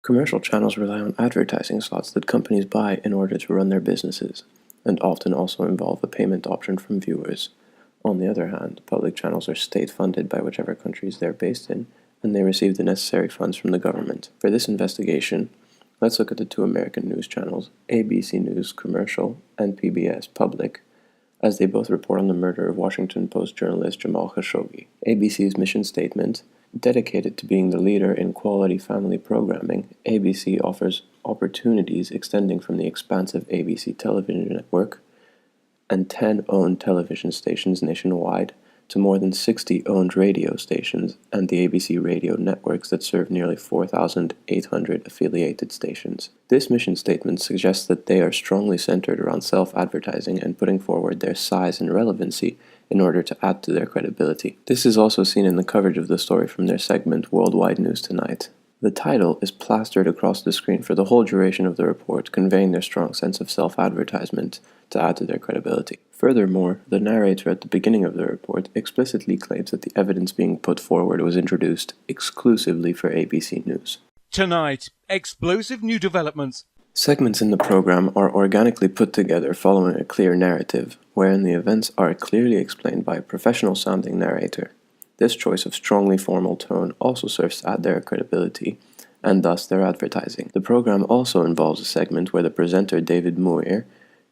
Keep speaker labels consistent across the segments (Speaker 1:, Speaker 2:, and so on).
Speaker 1: Commercial channels rely on advertising slots that companies buy in order to run their businesses, and often also involve a payment option from viewers. On the other hand, public channels are state-funded by whichever countries they're based in, and they receive the necessary funds from the government. For this investigation, let's look at the two American news channels, ABC News Commercial and PBS Public, as they both report on the murder of Washington Post journalist Jamal Khashoggi. ABC's mission statement: dedicated to being the leader in quality family programming, ABC offers opportunities extending from the expansive ABC television network and 10 owned television stations nationwide to more than 60 owned radio stations and the ABC radio networks that serve nearly 4,800 affiliated stations. This mission statement suggests that they are strongly centered around self-advertising and putting forward their size and relevancy in order to add to their credibility. This is also seen in the coverage of the story from their segment Worldwide News Tonight. The title is plastered across the screen for the whole duration of the report, conveying their strong sense of self-advertisement to add to their credibility. Furthermore, the narrator at the beginning of the report explicitly claims that the evidence being put forward was introduced exclusively for ABC News.
Speaker 2: Tonight, explosive new developments.
Speaker 1: Segments in the program are organically put together following a clear narrative, wherein the events are clearly explained by a professional-sounding narrator. This choice of strongly formal tone also serves to add their credibility, and thus their advertising. The program also involves a segment where the presenter David Muir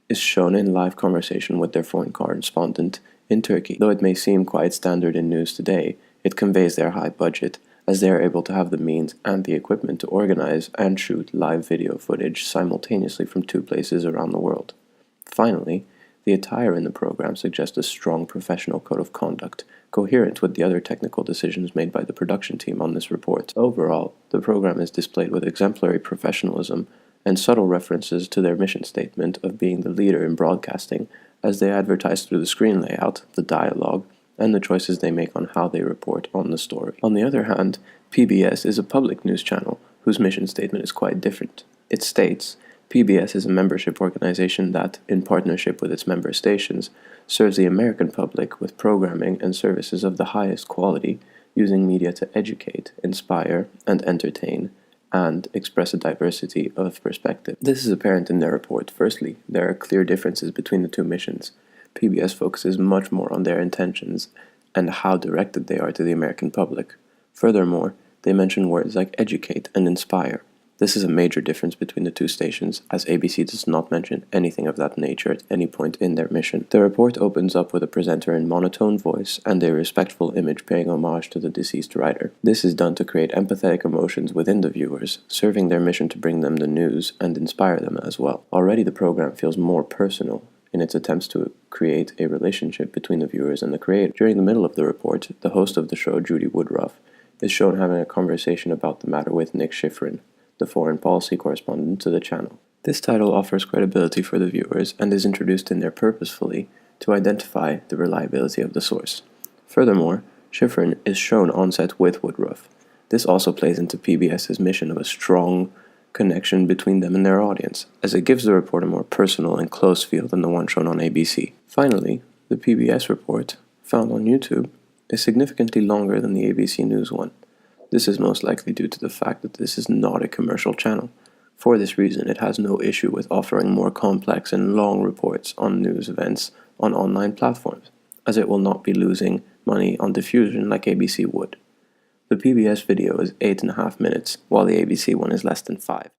Speaker 1: is shown in live conversation with their foreign correspondent in Turkey. Though it may seem quite standard in news today, it conveys their high budget, as they are able to have the means and the equipment to organize and shoot live video footage simultaneously from two places around the world. Finally, the attire in the program suggests a strong professional code of conduct, coherent with the other technical decisions made by the production team on this report. Overall, the program is displayed with exemplary professionalism and subtle references to their mission statement of being the leader in broadcasting, as they advertise through the screen layout, the dialogue, and the choices they make on how they report on the story. On the other hand, PBS is a public news channel whose mission statement is quite different. It states, PBS is a membership organization that, in partnership with its member stations, serves the American public with programming and services of the highest quality, using media to educate, inspire, and entertain, and express a diversity of perspective. This is apparent in their report. Firstly, there are clear differences between the two missions. PBS focuses much more on their intentions and how directed they are to the American public. Furthermore, they mention words like educate and inspire. This is a major difference between the two stations, as ABC does not mention anything of that nature at any point in their mission. The report opens up with a presenter in monotone voice and a respectful image paying homage to the deceased writer. This is done to create empathetic emotions within the viewers, serving their mission to bring them the news and inspire them as well. Already the program feels more personal in its attempts to create a relationship between the viewers and the creator. During the middle of the report, the host of the show, Judy Woodruff, is shown having a conversation about the matter with Nick Schifrin, the foreign policy correspondent to the channel. This title offers credibility for the viewers and is introduced in there purposefully to identify the reliability of the source. Furthermore, Schifrin is shown on set with Woodruff. This also plays into PBS's mission of a strong connection between them and their audience, as it gives the report a more personal and close feel than the one shown on ABC. Finally, the PBS report, found on YouTube, is significantly longer than the ABC News one. This is most likely due to the fact that this is not a commercial channel. For this reason, it has no issue with offering more complex and long reports on news events on online platforms, as it will not be losing money on diffusion like ABC would. The PBS video is 8.5 minutes, while the ABC one is less than 5.